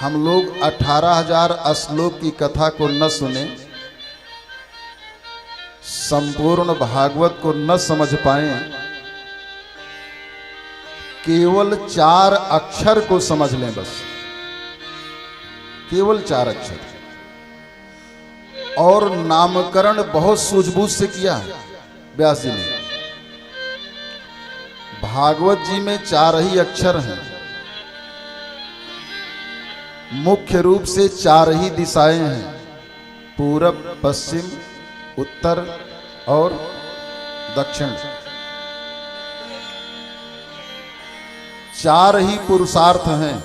हम लोग 18,000 श्लोक की कथा को न सुने, संपूर्ण भागवत को न समझ पाए, केवल 4 अक्षर को समझ लें बस, केवल 4 अक्षर। और नामकरण बहुत सूझबूझ से किया है व्यास जी ने। भागवत जी में 4 ही अक्षर हैं, मुख्य रूप से 4 ही दिशाएं हैं, पूरब, पश्चिम, उत्तर और दक्षिण। 4 ही पुरुषार्थ हैं,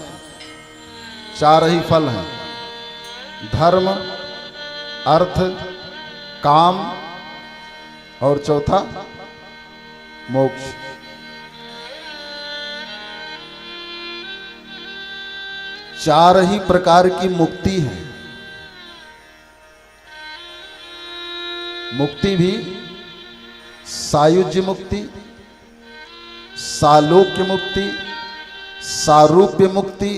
4 ही फल हैं, धर्म, अर्थ, काम और चौथा मोक्ष। चार ही प्रकार की मुक्ति है। मुक्ति भी सायुज्य मुक्ति, सालोक्य मुक्ति, सारूप्य मुक्ति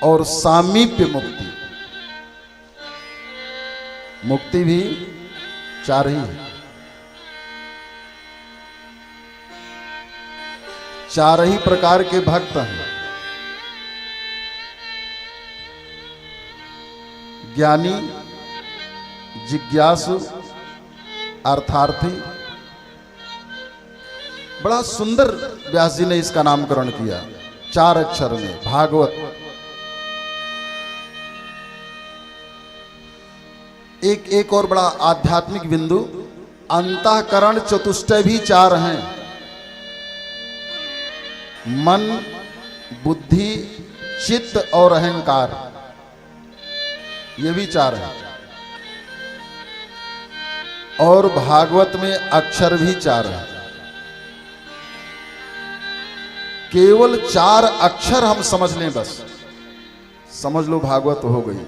और सामीप्य मुक्ति। मुक्ति भी 4 ही है। 4 ही प्रकार के भक्त हैं, ज्ञानी, जिज्ञासु, अर्थार्थी। बड़ा सुंदर व्यास जी ने इसका नामकरण किया 4 अक्षर में भागवत। एक और बड़ा आध्यात्मिक बिंदु, अंतःकरण चतुष्टय भी 4 हैं, मन, बुद्धि, चित्त और अहंकार, ये भी 4 हैं। और भागवत में अक्षर भी 4 हैं। केवल 4 अक्षर हम समझ लें बस, समझ लो भागवत हो गई।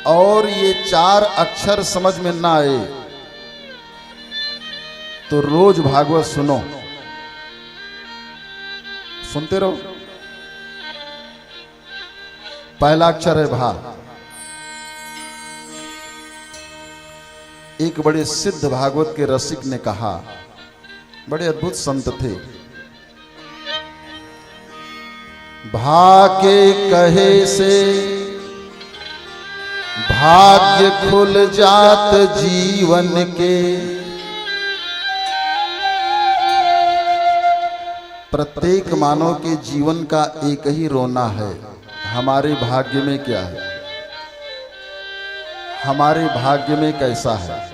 और ये 4 अक्षर समझ में ना आए तो रोज भागवत सुनो, सुनते रहो। पहला अक्षर है भा। एक बड़े सिद्ध भागवत के रसिक ने कहा, बड़े अद्भुत संत थे, भा के कहे से भाग्य खुल जात जीवन के। प्रत्येक मानव के जीवन का एक ही रोना है, हमारे भाग्य में क्या है, हमारे भाग्य में कैसा है,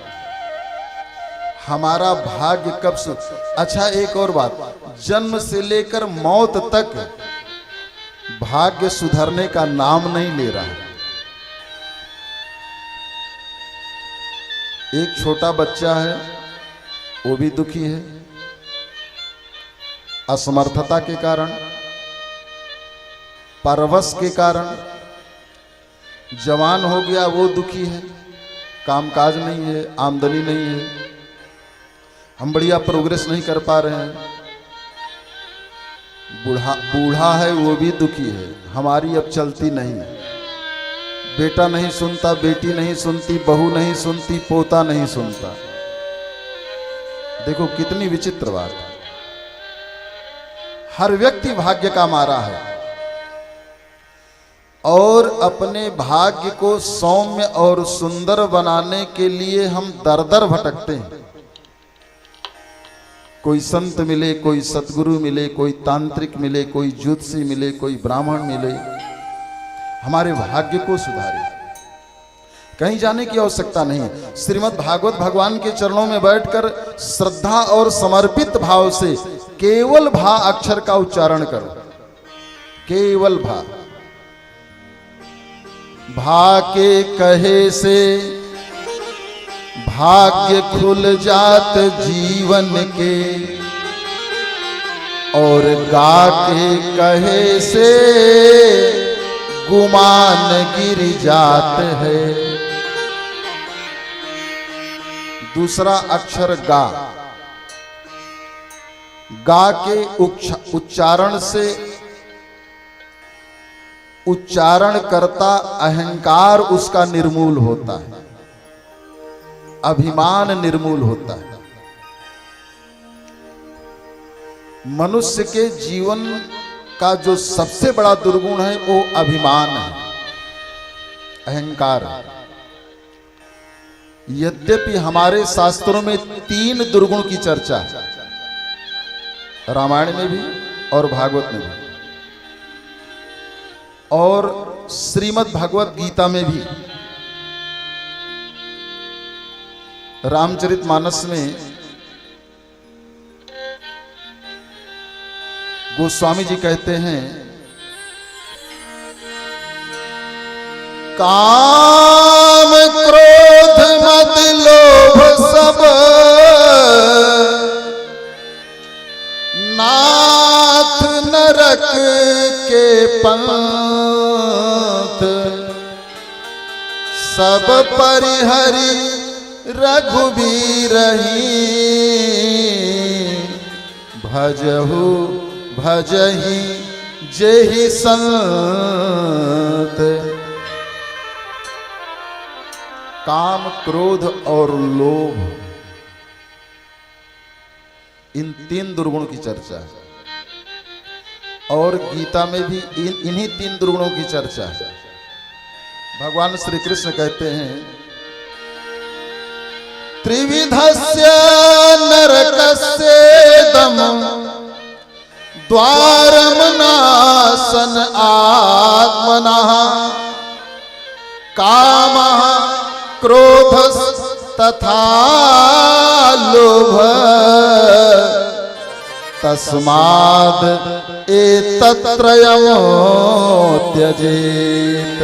हमारा भाग्य कब से। अच्छा एक और बात, जन्म से लेकर मौत तक भाग्य सुधरने का नाम नहीं ले रहा है। एक छोटा बच्चा है, वो भी दुखी है असमर्थता के कारण, परवश के कारण। जवान हो गया वो दुखी है, कामकाज नहीं है, आमदनी नहीं है, हम बढ़िया प्रोग्रेस नहीं कर पा रहे हैं। बूढ़ा है वो भी दुखी है, हमारी अब चलती नहीं, बेटा नहीं सुनता, बेटी नहीं सुनती, बहू नहीं सुनती, पोता नहीं सुनता। देखो कितनी विचित्र बात है। हर व्यक्ति भाग्य का मारा है और अपने भाग्य को सौम्य और सुंदर बनाने के लिए हम दर दर भटकते हैं। कोई संत मिले, कोई सतगुरु मिले, कोई तांत्रिक मिले, कोई ज्योतिषी मिले, कोई ब्राह्मण मिले, हमारे भाग्य को सुधारे। कहीं जाने की आवश्यकता नहीं। श्रीमद् भागवत भगवान के चरणों में बैठकर श्रद्धा और समर्पित भाव से केवल भा अक्षर का उच्चारण करो, केवल भा। भा के कहे से भाग्य खुल जात जीवन के, और गा के कहे से गुमान गिर जात है। दूसरा अक्षर गा। गा के उच्चारण से उच्चारण करता अहंकार उसका निर्मूल होता है, अभिमान निर्मूल होता है। मनुष्य के जीवन का जो सबसे बड़ा दुर्गुण है वो अभिमान है, अहंकार है। यद्यपि हमारे शास्त्रों में 3 दुर्गुण की चर्चा है, रामायण में भी और भागवत में भी, और श्रीमद् भगवत गीता में भी। रामचरितमानस में गोस्वामी जी कहते हैं, काम क्रोध मद लोभ सब नाथ नरक के पंथ, सब परिहरि रघुबीरहि भजहु भजहि जेहि संत। काम क्रोध और लोभ, इन 3 दुर्गुणों की चर्चा है, और गीता में भी इन्हीं 3 दुर्गुणों की चर्चा है। भगवान श्री कृष्ण कहते हैं, त्रिविधस्य नरकस्येदं द्वारमनासन आत्मनः कामः क्रोधः तथा लोभ तस्माद् एतत्त्रयम् त्यजेत।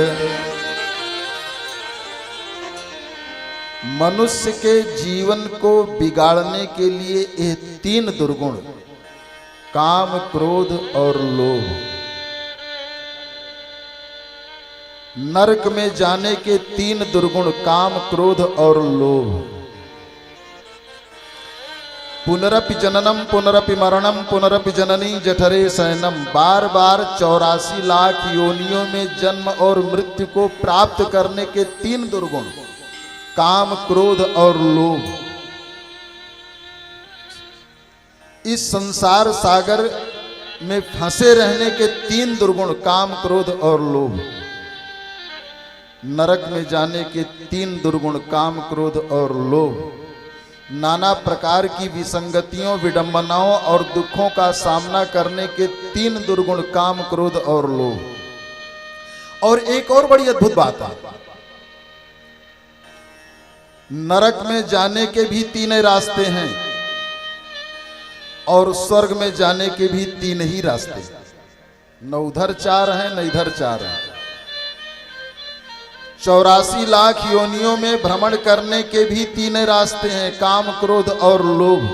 मनुष्य के जीवन को बिगाड़ने के लिए ये 3 दुर्गुण, काम क्रोध और लोभ, नरक में जाने के 3 दुर्गुण, काम क्रोध और लोभ। पुनरपि जननम पुनरपि मरणम पुनरपि जननी जठरे शयनम। बार बार 84 लाख योनियों में जन्म और मृत्यु को प्राप्त करने के 3 दुर्गुण, काम क्रोध और लोभ। इस संसार सागर में फंसे रहने के 3 दुर्गुण, काम क्रोध और लोभ। नरक में जाने के 3 दुर्गुण, काम क्रोध और लोभ। नाना प्रकार की विसंगतियों, विडंबनाओं और दुखों का सामना करने के 3 दुर्गुण, काम क्रोध और लोभ। और एक और बड़ी अद्भुत बात है, नरक में जाने के भी 3 रास्ते हैं और स्वर्ग में जाने के भी 3 ही रास्ते, न उधर 4 हैं न इधर 4 हैं। 84 लाख योनियों में भ्रमण करने के भी 3 रास्ते हैं, काम क्रोध और लोभ।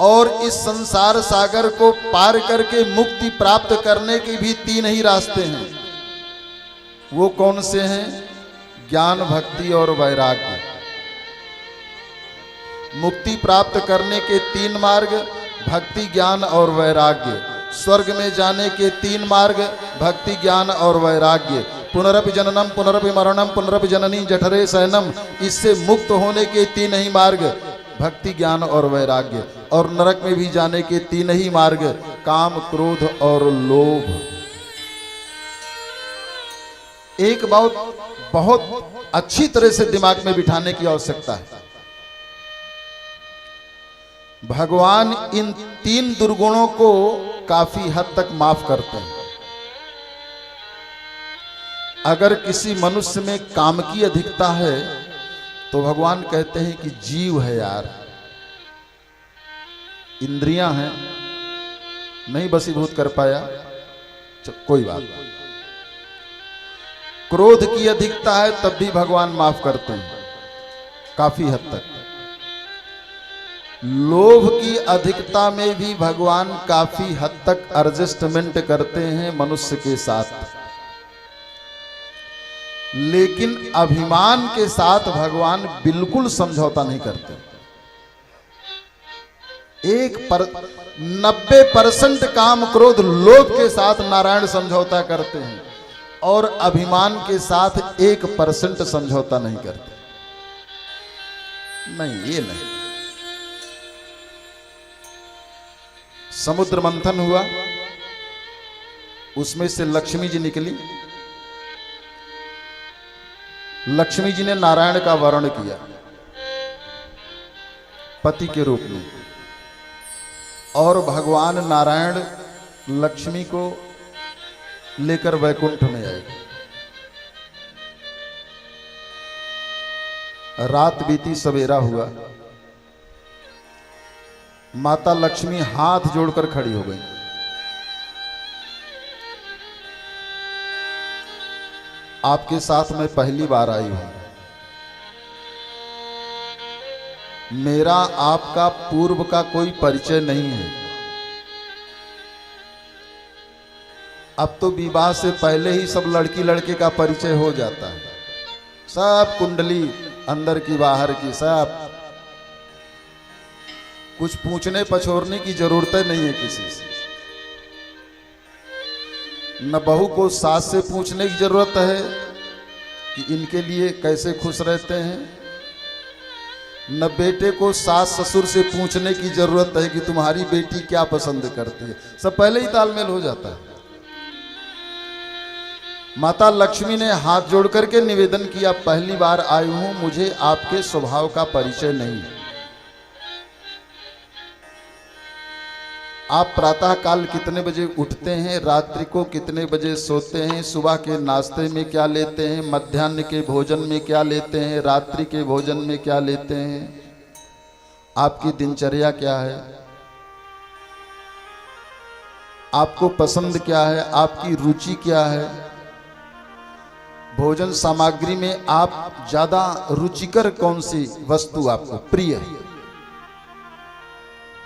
और इस संसार सागर को पार करके मुक्ति प्राप्त करने के भी 3 ही रास्ते हैं। वो कौन से हैं? ज्ञान, भक्ति और वैराग्य। मुक्ति प्राप्त करने के 3 मार्ग, भक्ति, ज्ञान और वैराग्य। स्वर्ग में जाने के 3 मार्ग, भक्ति, ज्ञान और वैराग्य। पुनरपि जननम पुनरपि मरणम पुनरपि जननी जठरे शयनम। इससे मुक्त होने के 3 ही मार्ग, भक्ति, ज्ञान और वैराग्य। और नरक में भी जाने के 3 ही मार्ग, काम क्रोध और लोभ। एक बात बहुत अच्छी तरह से दिमाग में बिठाने की आवश्यकता है, भगवान इन 3 दुर्गुणों को काफी हद तक माफ करते हैं। अगर किसी मनुष्य में काम की अधिकता है तो भगवान कहते हैं कि जीव है यार, इंद्रियां हैं, नहीं बसीभूत कर पाया, कोई बात नहीं। क्रोध की अधिकता है तब भी भगवान माफ करते हैं काफी हद तक। लोभ की अधिकता में भी भगवान काफी हद तक एडजस्टमेंट करते हैं मनुष्य के साथ, लेकिन अभिमान के साथ भगवान बिल्कुल समझौता नहीं करते। 90% काम क्रोध लोभ के साथ नारायण समझौता करते हैं, और अभिमान के साथ 1% समझौता नहीं करते। नहीं, ये नहीं। समुद्र मंथन हुआ, उसमें से लक्ष्मी जी निकली। लक्ष्मी जी ने नारायण का वर्ण किया पति के रूप में, और भगवान नारायण लक्ष्मी को लेकर वैकुंठ में आए। रात बीती, सवेरा हुआ, माता लक्ष्मी हाथ जोड़कर खड़ी हो गई। आपके साथ मैं पहली बार आई हूं, मेरा आपका पूर्व का कोई परिचय नहीं है। अब तो विवाह से पहले ही सब लड़की लड़के का परिचय हो जाता है, सब कुंडली अंदर की बाहर की, सब कुछ पूछने पछोरने की जरूरत नहीं है किसी से। न बहू को सास से पूछने की जरूरत है कि इनके लिए कैसे खुश रहते हैं, न बेटे को सास ससुर से पूछने की जरूरत है कि तुम्हारी बेटी क्या पसंद करती है। सब पहले ही तालमेल हो जाता है। माता लक्ष्मी ने हाथ जोड़ करके निवेदन किया, पहली बार आई हूं, मुझे आपके स्वभाव का परिचय नहीं। आप प्रातः काल कितने बजे उठते हैं, रात्रि को कितने बजे सोते हैं, सुबह के नाश्ते में क्या लेते हैं, मध्याह्न के भोजन में क्या लेते हैं, रात्रि के भोजन में क्या लेते हैं, आपकी दिनचर्या क्या है, आपको पसंद क्या है, आपकी रुचि क्या है, भोजन सामग्री में आप ज्यादा रुचिकर कौन सी वस्तु आपको प्रिय है।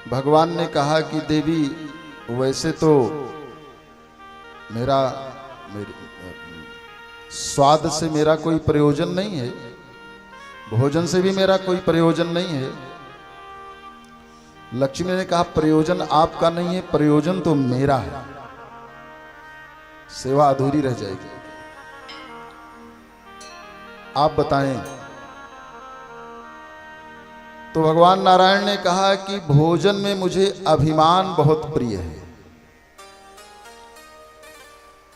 भगवान ने कहा कि देवी, वैसे तो मेरे स्वाद से मेरा कोई प्रयोजन नहीं है, भोजन से भी मेरा कोई प्रयोजन नहीं है। लक्ष्मी ने कहा, प्रयोजन आपका नहीं है, प्रयोजन तो मेरा है, सेवा अधूरी रह जाएगी। आप बताएं। तो भगवान नारायण ने कहा कि भोजन में मुझे अभिमान बहुत प्रिय है,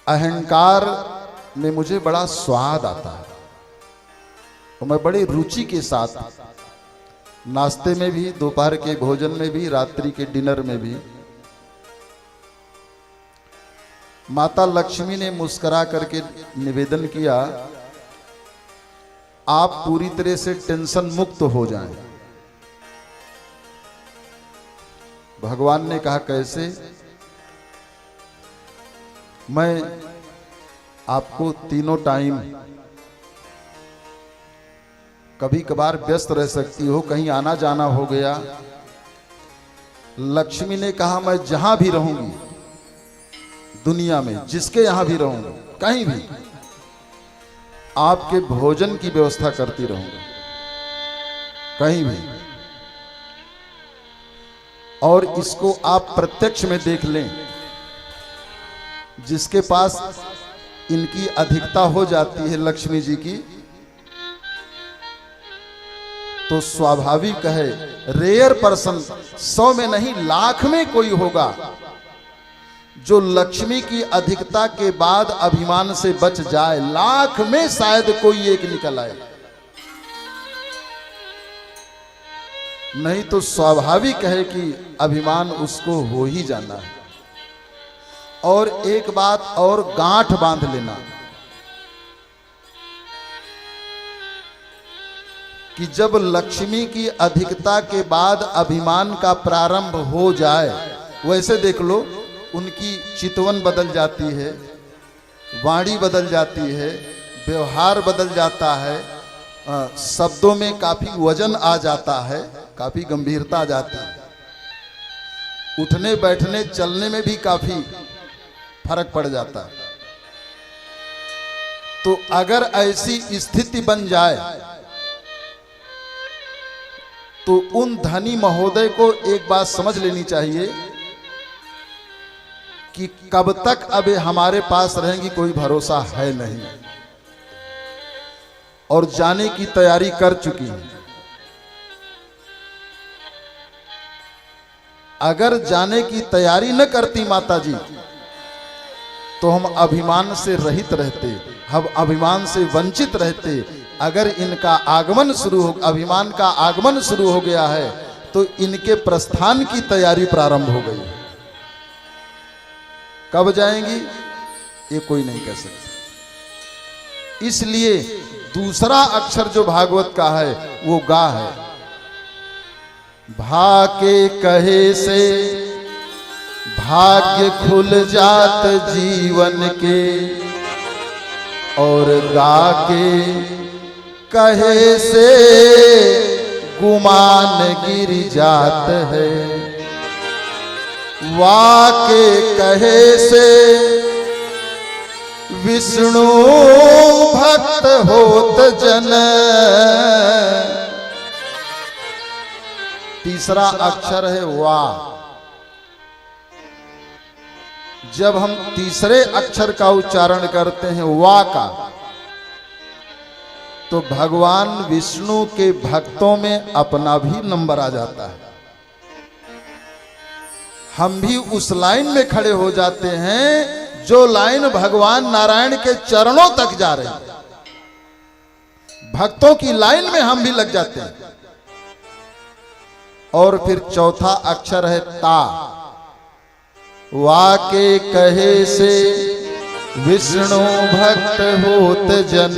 अहंकार में मुझे बड़ा स्वाद आता है, तो मैं बड़ी रुचि के साथ नाश्ते में भी, दोपहर के भोजन में भी, रात्रि के डिनर में भी। माता लक्ष्मी ने मुस्कुरा करके निवेदन किया, आप पूरी तरह से टेंशन मुक्त हो जाएं। भगवान ने कहा, कैसे? मैं आपको तीनों टाइम, कभी कभार व्यस्त रह सकती हो, कहीं आना जाना हो गया। लक्ष्मी ने कहा, मैं जहां भी रहूंगी दुनिया में, जिसके यहां भी रहूंगी, कहीं भी आपके भोजन की व्यवस्था करती रहूंगी, कहीं भी। और इसको आप प्रत्यक्ष में देख लें, जिसके पास इनकी अधिकता हो जाती है लक्ष्मी जी की, तो स्वाभाविक है, रेयर पर्सन, 100 में नहीं लाख में कोई होगा जो लक्ष्मी की अधिकता के बाद अभिमान से बच जाए। लाख में शायद कोई एक निकल आए, नहीं तो स्वाभाविक है कि अभिमान उसको हो ही जाना है। और एक बात और गांठ बांध लेना कि जब लक्ष्मी की अधिकता के बाद अभिमान का प्रारंभ हो जाए, वैसे देख लो, उनकी चितवन बदल जाती है, वाणी बदल जाती है, व्यवहार बदल जाता है, शब्दों में काफी वजन आ जाता है, काफी गंभीरता आ जाती है, उठने बैठने चलने में भी काफी फर्क पड़ जाता है। तो अगर ऐसी स्थिति बन जाए तो उन धनी महोदय को एक बात समझ लेनी चाहिए कि कब तक अब हमारे पास रहेंगी कोई भरोसा है नहीं, और जाने की तैयारी कर चुकी है। अगर जाने की तैयारी न करती माता जी तो हम अभिमान से रहित रहते, हम अभिमान से वंचित रहते। अगर इनका आगमन शुरू हो, अभिमान का आगमन शुरू हो गया है तो इनके प्रस्थान की तैयारी प्रारंभ हो गई। कब जाएंगी ये कोई नहीं कह सकता। इसलिए दूसरा अक्षर जो भागवत का है वो गा है। भा के कहे से भाग्य खुल जात जीवन के, और गा के कहे से गुमान गिर जात है। वा के कहे से विष्णु भक्त होत जन। तीसरा अक्षर है वा। जब हम तीसरे अक्षर का उच्चारण करते हैं वा का, तो भगवान विष्णु के भक्तों में अपना भी नंबर आ जाता है। हम भी उस लाइन में खड़े हो जाते हैं जो लाइन भगवान नारायण के चरणों तक जा रही है। भक्तों की लाइन में हम भी लग जाते हैं। और फिर चौथा अक्षर है ता। वा के कहे से विष्णु भक्त होत जन,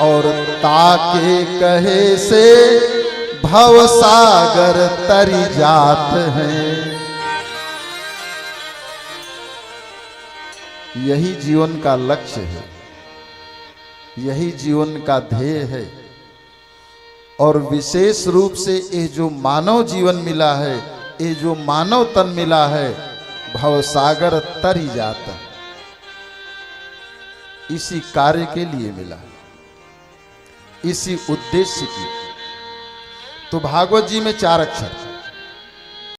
और ता के कहे से भव सागर तरी जात हैं। यही जीवन का लक्ष्य है, यही जीवन का ध्येय है। और विशेष रूप से ये जो मानव जीवन मिला है, ये जो मानव तन मिला है, भवसागर तरी जाता, इसी कार्य के लिए मिला, इसी उद्देश्य की। तो भागवत जी में 4 अक्षर,